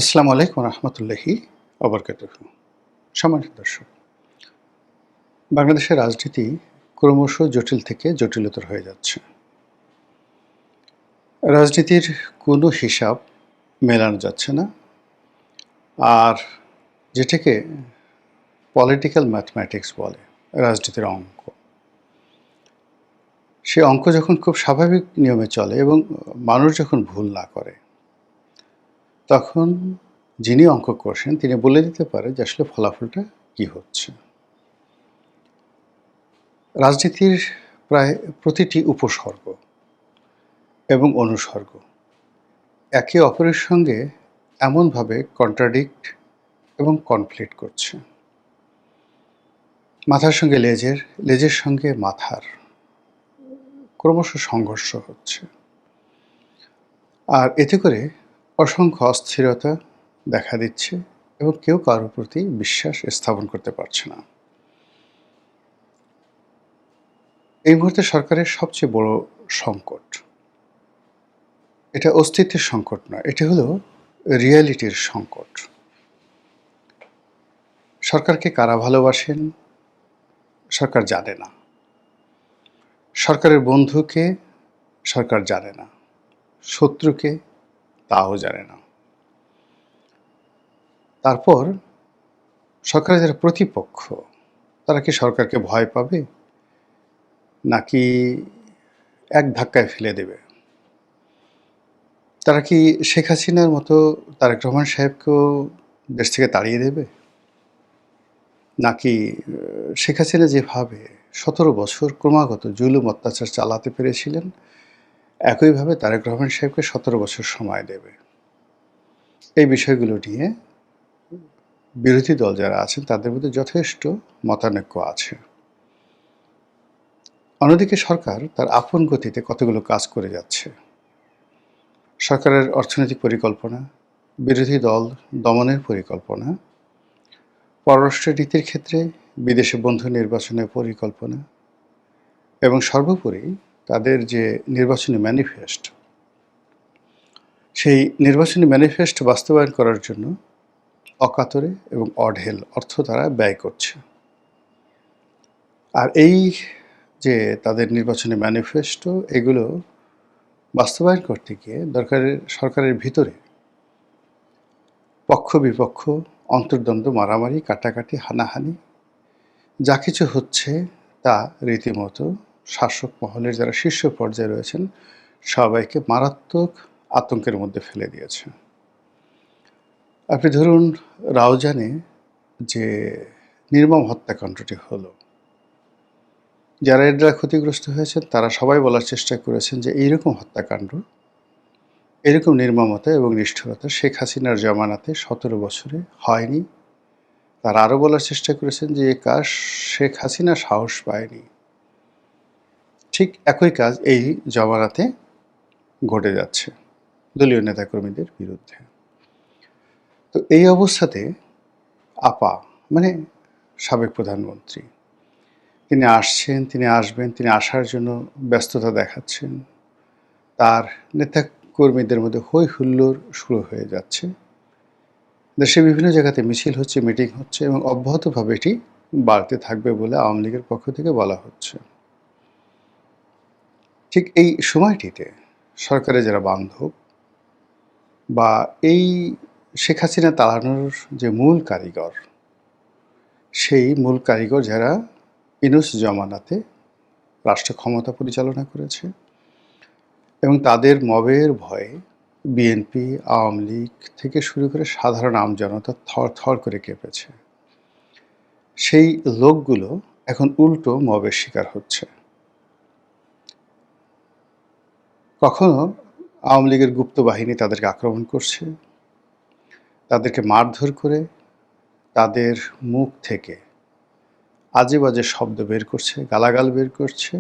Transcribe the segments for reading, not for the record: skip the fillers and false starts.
আসসালামু আলাইকুম রহমতুল্লাহি অবরকাতুহু। সম্মানিত দর্শক, বাংলাদেশের রাজনীতি ক্রমশ জটিল থেকে জটিলতর হয়ে যাচ্ছে। রাজনীতির কোনো হিসাব মেলানো যাচ্ছে না। আর যেটাকে পলিটিক্যাল ম্যাথমেটিক্স বলে, রাজনীতির অঙ্ক। সে অঙ্ক যখন খুব স্বাভাবিক নিয়মে চলে এবং মানুষ যখন ভুল না করে, তখন যিনি অঙ্ক কষেন তিনি বলে দিতে পারে যে আসলে ফলাফলটা কী হচ্ছে। রাজনীতির প্রায় প্রতিটি উপসর্গ এবং অনুসর্গ একে অপরের সঙ্গে এমনভাবে কন্ট্রাডিক্ট এবং কনফ্লিক্ট করছে। মাথার সঙ্গে লেজের, লেজের সঙ্গে মাথার ক্রমশ সংঘর্ষ হচ্ছে। আর এতে করে অসংখ্য অস্থিরতা দেখা দিচ্ছে এবং কেউ কারোর প্রতি বিশ্বাস স্থাপন করতে পারছে না। এই মুহূর্তে সরকারের সবচেয়ে বড় সংকট, এটা অস্তিত্বের সংকট নয়, এটা হলো রিয়ালিটির সংকট। সরকারকে কারা ভালোবাসেন সরকার জানে না। সরকারের বন্ধুকে সরকার জানে না, শত্রুকে তাও জানে না। তারপর সরকারের যারা প্রতিপক্ষ, তারা কি সরকারকে ভয় পাবে, নাকি এক ধাক্কায় ফেলে দেবে? তারা কি শেখ হাসিনার মতো তারেক রহমান সাহেবকেও দেশ থেকে তাড়িয়ে দেবে, নাকি শেখ হাসিনা যেভাবে 17 বছর ক্রমাগত জুলুম অত্যাচার চালাতে পেরেছিলেন, একইভাবে তারেক রহমান সাহেবকে 17 বছর সময় দেবে? এই বিষয়গুলো নিয়ে বিরোধী দল যারা আছেন তাদের মধ্যে যথেষ্ট মতানৈক্য আছে। অন্যদিকে সরকার তার আপন গতিতে কতগুলো কাজ করে যাচ্ছে। সরকারের অর্থনৈতিক পরিকল্পনা, বিরোধী দল দমনের পরিকল্পনা, পররাষ্ট্র নীতির ক্ষেত্রে বিদেশে বন্ধু নির্বাচনের পরিকল্পনা এবং সর্বোপরি তাদের যে নির্বাচনী ম্যানিফেস্ট, সেই নির্বাচনী ম্যানিফেস্ট বাস্তবায়ন করার জন্য অকাতরে এবং অঢেল অর্থ তারা ব্যয় করছে। আর এই যে তাদের নির্বাচনী ম্যানিফেস্টো, এগুলো বাস্তবায়ন করতে গিয়ে সরকারের ভিতরে পক্ষ বিপক্ষ, অন্তর্দ্বন্দ্ব, মারামারি, কাটাকাটি, হানাহানি যা কিছু হচ্ছে তা রীতিমতো শাসক মহলের যারা শীর্ষ পর্যায়ে রয়েছেন সবাইকে মারাত্মক আতঙ্কের মধ্যে ফেলে দিয়েছে। আপনি ধরুন, রাউজানে যে নির্মম হত্যাকাণ্ডটি হলো, যারা এর দ্বারা ক্ষতিগ্রস্ত হয়েছেন তারা সবাই বলার চেষ্টা করেছেন যে এইরকম হত্যাকাণ্ড, এরকম নির্মমতা এবং নিষ্ঠুরতা শেখ হাসিনার জমানাতে 17 বছরে হয়নি। তারা আরও বলার চেষ্টা করেছেন যে এ কাজ শেখ হাসিনা সাহস পায়নি। ঠিক একই কাজ এই জমানাতে ঘটে যাচ্ছে দলীয় নেতাকর্মীদের বিরুদ্ধে। তো এই অবস্থাতে আপা, মানে সাবেক প্রধানমন্ত্রী, তিনি আসছেন, তিনি আসবেন, তিনি আসার জন্য ব্যস্ততা দেখাচ্ছেন। তার নেতাকর্মীদের মধ্যে হৈ হুল্লোড় শুরু হয়ে যাচ্ছে। দেশে বিভিন্ন জায়গাতে মিছিল হচ্ছে, মিটিং হচ্ছে এবং অব্যাহতভাবে এটি বাড়তে থাকবে বলে আওয়ামী লীগের পক্ষ থেকে বলা হচ্ছে। ঠিক এই সময়টিতে সরকারের যারা বান্ধব বা এই শেখ হাসিনা তাড়ানোর যে মূল কারিগর, সেই মূল কারিগর যারা ইউনূস জমানাতে রাষ্ট্র ক্ষমতা পরিচালনা করেছে এবং তাদের মবের ভয়ে বিএনপি, আওয়ামী লীগ থেকে শুরু করে সাধারণ আমজনতা থরথর করে কেঁপেছে। সেই লোকগুলো এখন উল্টো মবের শিকার হচ্ছে। কখনো আওয়ামী লীগের গুপ্ত বাহিনী তাদেরকে আক্রমণ করছে, তাদেরকে মারধর করে তাদের মুখ থেকে আজে বাজে শব্দ বের করছে, গালাগাল বের করছে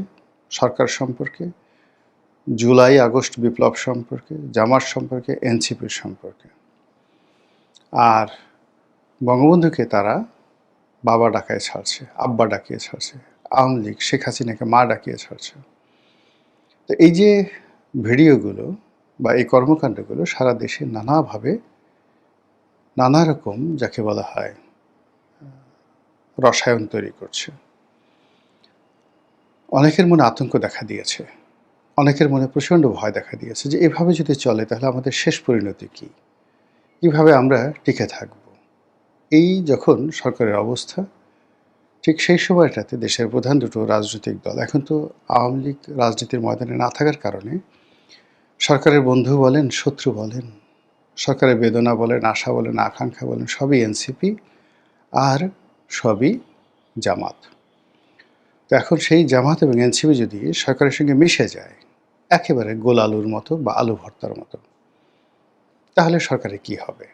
সরকার সম্পর্কে, জুলাই আগস্ট বিপ্লব সম্পর্কে, জামাত সম্পর্কে, এনসিপির সম্পর্কে। আর বঙ্গবন্ধুকে তারা বাবা ডাকায় ছাড়ছে, আব্বা ডাকিয়ে ছাড়ছে, আওয়ামী লীগ শেখ হাসিনাকে মা ডাকিয়ে ছাড়ছে। তো এই যে ভিডিওগুলো বা এই কর্মকাণ্ডগুলো সারা দেশে নানাভাবে নানা রকম যাকে বলা হয় রসায়ন তৈরি করছে। অনেকের মনে আতঙ্ক দেখা দিয়েছে। অনেকের মনে প্রচণ্ড ভয় দেখা দিয়েছে যে এভাবে যদি চলে তাহলে আমাদের শেষ পরিণতি কী? কিভাবে আমরা টিকে থাকব? এই যখন সরকারের অবস্থা, ঠিক সেই সময়টাতে দেশের প্রধান দুটো রাজনৈতিক দল, এখন তো আওয়ামী লীগ রাজনীতির ময়দানে না থাকার কারণে সরকারের বন্ধু বলেন, শত্রু বলেন, সরকারের বেদনা বলেন, আশা বলেন, আকাঙ্ক্ষা বলেন, সবই এনসিপি আর সবই জামাত। তো এখন সেই জামাত এবং এনসিপি যদি সরকারের সঙ্গে মিশে যায় একেবারে গোল আলুর মতো বা আলু ভর্তার মতো, তাহলে সরকারের কি হবে?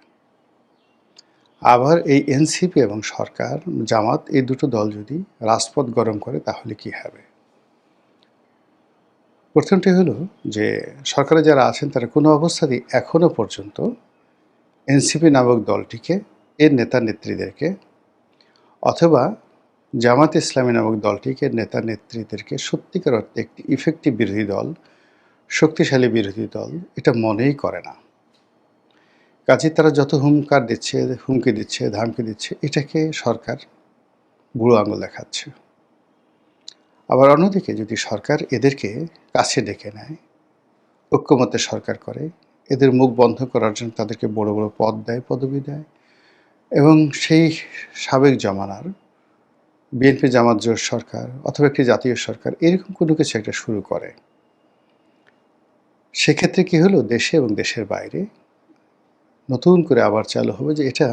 আবার এই এনসিপি এবং সরকার, জামাত, এই দুটো দল যদি রাজপথ গরম করে তাহলে কি হবে? প্রথমটি হলো যে সরকারে যারা আছেন তারা কোনো অবস্থাতেই এখনো পর্যন্ত এনসিপি নামক দলটিকে, এর নেতা নেত্রীদেরকে, অথবা জামাত ইসলামী নামক দলটিকে, নেতা নেত্রীদেরকে সত্যিকার অর্থে একটি ইফেক্টিভ বিরোধী দল, শক্তিশালী বিরোধী দল এটা মনেই করে না। কাজে তারা যত হুমকি দিচ্ছে, ধামকি দিচ্ছে, এটাকে সরকার বুড়ো আঙুল দেখাচ্ছে। আবার অন্যদিকে যদি সরকার এদেরকে কাছে ডেকে নেয়, ঐক্যমত্যে সরকার করে, এদের মুখ বন্ধ করার জন্য তাদেরকে বড় বড় পদ দেয়, পদবি দেয়, এবং সেই সাবেক জমানার বিএনপি জামাত জোট সরকার অথবা একটি জাতীয় সরকার এরকম কোনো কিছু একটা শুরু করে, সেক্ষেত্রে কি হলো, দেশে এবং দেশের বাইরে নতুন করে আবার চালু হবে যে এটা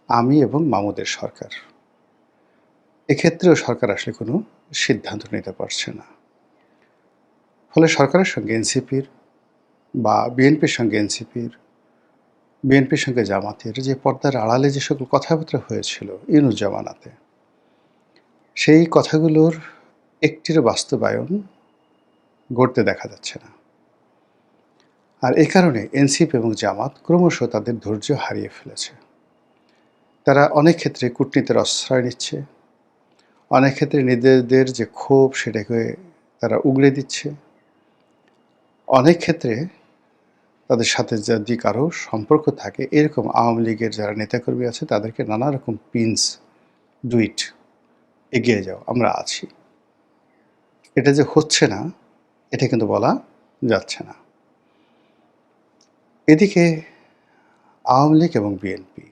আমি এবং মামুদের সরকার। এক্ষেত্রেও সরকার আসলে কোনো সিদ্ধান্ত নিতে পারছে না। ফলে সরকারের সঙ্গে এনসিপির বা বিএনপির সঙ্গে এনসিপির, বিএনপির সঙ্গে জামাতের যে পর্দার আড়ালে যে সকল কথাবার্তা হয়েছিল ইউনূস জামানাতে, সেই কথাগুলোর একটির বাস্তবায়ন ঘটতে দেখা যাচ্ছে না। আর এই কারণে এনসিপি এবং জামাত ক্রমশ তাদের ধৈর্য হারিয়ে ফেলেছে। তারা অনেক ক্ষেত্রে কূটনীতির আশ্রয় নিচ্ছে, অনেক ক্ষেত্রে নিজেদের যে ক্ষোভ সেটাকে তারা উগড়ে দিচ্ছে, অনেক ক্ষেত্রে তাদের সাথে যদি কারো সম্পর্ক থাকে এরকম আওয়ামী লীগের যারা নেতাকর্মী আছে তাদেরকে নানা রকম পিন্স, ডুইট, এগিয়ে যাও, আমরা আছি। এটা যে হচ্ছে না এটা কিন্তু বলা যাচ্ছে না। এদিকে আওয়ামী লীগ এবং বিএনপি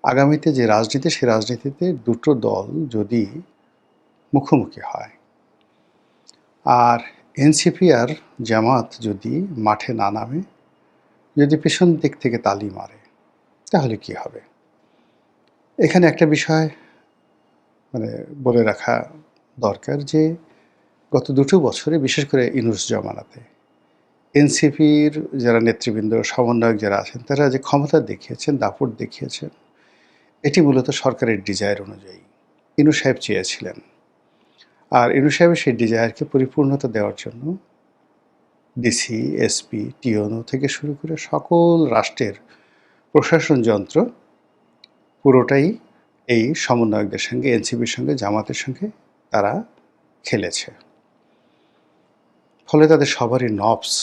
আগামীতে যে রাজনীতি, সেই রাজনীতিতে দুটো দল যদি মুখোমুখি হয় আর এনসিপি আর জামাত যদি মাঠে না নামে, যদি পেছন দিক থেকে তালি মারে, তাহলে কি হবে? এখানে একটা বিষয় বলে রাখা দরকার যে গত দুটো বছরে, বিশেষ করে ইউনূস জমানাতে, এনসিপির যারা নেতৃবৃন্দ, সমন্বয়ক যারা আছেন তারা যে ক্ষমতা দেখিয়েছেন, দাপট দেখিয়েছেন, এটি মূলত সরকারের ডিজায়ার অনুযায়ী ইনু সাহেব চেয়েছিলেন। আর ইনু সাহেবের সেই ডিজায়ারকে পরিপূর্ণতা দেওয়ার জন্য ডিসি, এসপি, টিওনো থেকে শুরু করে সকল রাষ্ট্রের প্রশাসন যন্ত্র পুরোটাই এই সমন্বয়কদের সঙ্গে, এনসিপির সঙ্গে, জামাতের সঙ্গে তারা খেলেছে। ফলে তাদের সবারই নবস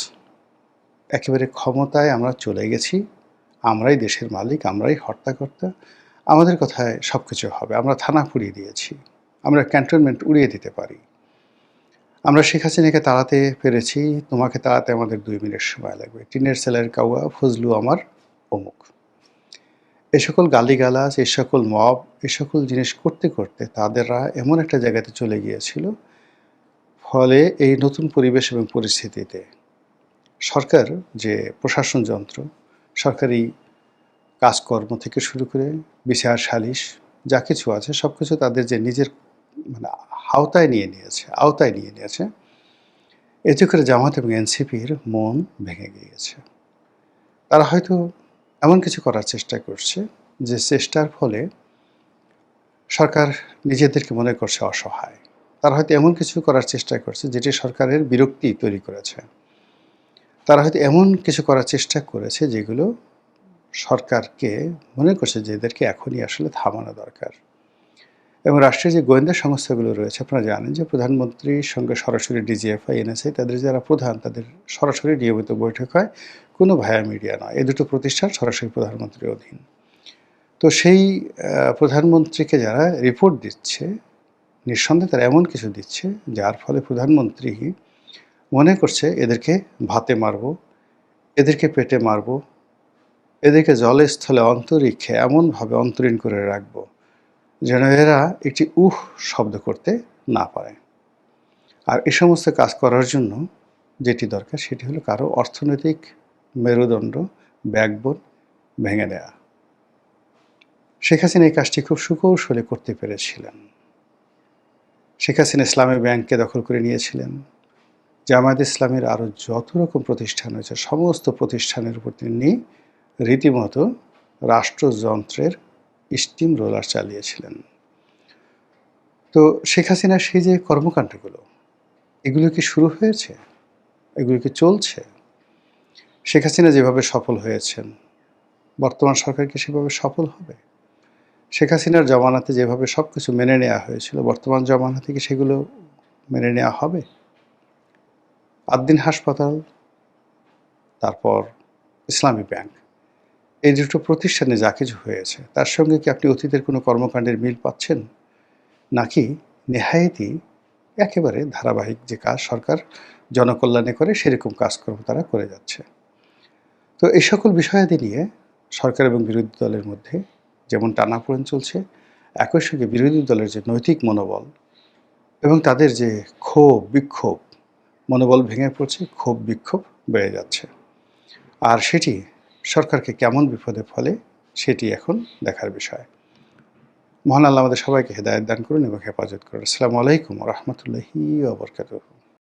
একেবারে ক্ষমতায় আমরা চলে গেছি, আমরাই দেশের মালিক, আমরাই হর্তাকর্তা, আমাদের কথায় সব কিছু হবে, আমরা থানা পুড়িয়ে দিয়েছি, আমরা ক্যান্টনমেন্ট উড়িয়ে দিতে পারি, আমরা শেখ হাসিনাকে তাড়াতে পেরেছি, তোমাকে তাড়াতে আমাদের 2 মিনিট সময় লাগবে, টিনের সেলের কাউয়া, ফজলু আমার অমুক। এ সকল গালিগালাজ, এ সকল মব, এ সকল জিনিস করতে করতে তাদেররা এমন একটা জায়গাতে চলে গিয়েছিল, ফলে এই নতুন পরিবেশ এবং পরিস্থিতিতে সরকার যে প্রশাসন যন্ত্র, সরকারি কাজকর্ম থেকে শুরু করে বিচার সালিশ যা কিছু আছে সব কিছু তাদের যে নিজের আওতায় নিয়ে নিয়েছে, এতে করে জামাত এবং এনসিপির মন ভেঙে গিয়েছে। তারা হয়তো এমন কিছু করার চেষ্টা করছে যে চেষ্টার ফলে সরকার নিজেদেরকে মনে করছে অসহায়। তারা হয়তো এমন কিছু করার চেষ্টা করছে যেটি সরকারের বিরক্তি তৈরি করেছে। তারা হয়তো এমন কিছু করার চেষ্টা করেছে যেগুলো সরকারকে মনে করছে যে এদেরকে এখনই আসলে থামানো দরকার। এবং রাষ্ট্রের যে গোয়েন্দা সংস্থাগুলো রয়েছে, আপনারা জানেন যে প্রধানমন্ত্রীর সঙ্গে সরাসরি ডিজিএফআই, এনএসআই তাদের যারা প্রধান, তাদের সরাসরি নিয়মিত বৈঠক হয়, কোনো ভায়া মিডিয়া নয়। এই দুটো প্রতিষ্ঠান সরাসরি প্রধানমন্ত্রীর অধীন। তো সেই প্রধানমন্ত্রীকে যারা রিপোর্ট দিচ্ছে, নিঃসন্দেহে তারা এমন কিছু দিচ্ছে যার ফলে প্রধানমন্ত্রী মনে করছে এদেরকে ভাতে মারব, এদেরকে পেটে মারব, এদেরকে জলে স্থলে অন্তরিক্ষে এমনভাবে অন্তরীণ করে রাখব যেন এরা একটি শব্দ করতে না পারে। আর এ সমস্ত কাজ করার জন্য যেটি দরকার সেটি হলো কারো অর্থনৈতিক মেরুদণ্ড, ব্যাকবোন ভেঙে দেয়া। শেখ হাসিনা এই কাজটি খুব সুকৌশলে করতে পেরেছিলেন। শেখ হাসিনা ইসলামী ব্যাংককে দখল করে নিয়েছিলেন। জামায়াত ইসলামের আরও যত রকম প্রতিষ্ঠান রয়েছে সমস্ত প্রতিষ্ঠানের উপর তিনি রীতিমতো রাষ্ট্রযন্ত্রের স্টিম রোলার চালিয়েছিলেন। তো শেখ হাসিনার সেই যে কর্মকাণ্ডগুলো, এগুলো কি শুরু হয়েছে? এগুলো কি চলছে? শেখ হাসিনা যেভাবে সফল হয়েছেন, বর্তমান সরকার কি সেভাবে সফল হবে? শেখ হাসিনার জমানাতে যেভাবে সব কিছু মেনে নেওয়া হয়েছিল, বর্তমান জমানাতে কি সেগুলো মেনে নেওয়া হবে? আদ্দিন হাসপাতাল, তারপর ইসলামী ব্যাংক, এই দুটো প্রতিষ্ঠানে যা কিছু হয়েছে তার সঙ্গে কি আপনি অতীতের কোনো কর্মকাণ্ডের মিল পাচ্ছেন? নাকি নেহায়েতই একেবারে ধারাবাহিক যে কাজ সরকার জনকল্যাণে করে সেরকম কাজকর্ম তারা করে যাচ্ছে? তো এই সকল বিষয়াদি নিয়ে সরকার এবং বিরোধী দলের মধ্যে যেমন টানাপোড়েন চলছে, একই সঙ্গে বিরোধী দলের যে নৈতিক মনোবল এবং তাদের যে ক্ষোভ বিক্ষোভ, মনোবল ভেঙে পড়ছে, ক্ষোভ বিক্ষোভ বেড়ে যাচ্ছে। আর সেটি সরকারকে কেমন বিপদে ফেলে সেটি এখন দেখার বিষয়। মহান আল্লাহ আমাদের সবাইকে হেদায়েত দান করুন এবং হেফাজত করুন। আসসালামু আলাইকুম ওয়া রাহমাতুল্লাহি ওয়া বারাকাতুহু।